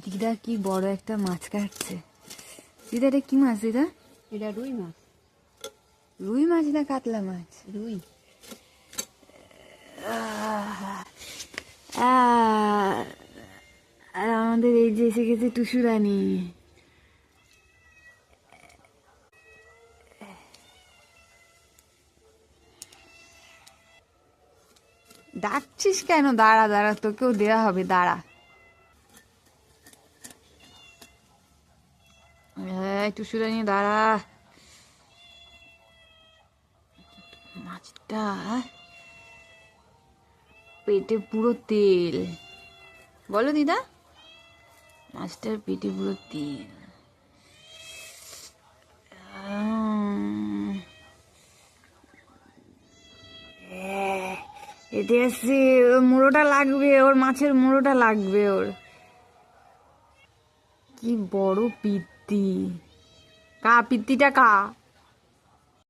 দিদা কি বড় একটা মাছ কাটছে। দিদা এটা কি মাছ দিদা? এটা রুই মাছ। রুই মাছ না কাতলা মাছ? রুই। আর আমাদের এই যে এসে গেছে টুসু রানী। ডাকছিস কেন? দাঁড়া দাঁড়া, তোকেও দেওয়া হবে, দাঁড়া। হ্যাঁ টুসু রানী দাঁড়া। মাছটা পেটে পুরো তেল। বলো দিদা, মাছটার পেটে পুরো তেল। এতে আসছে, ওর মুড়োটা লাগবে, ওর মাছের মুড়োটা লাগবে ওর। কি বড় পিত্তি! কা পিত্তিটা কা।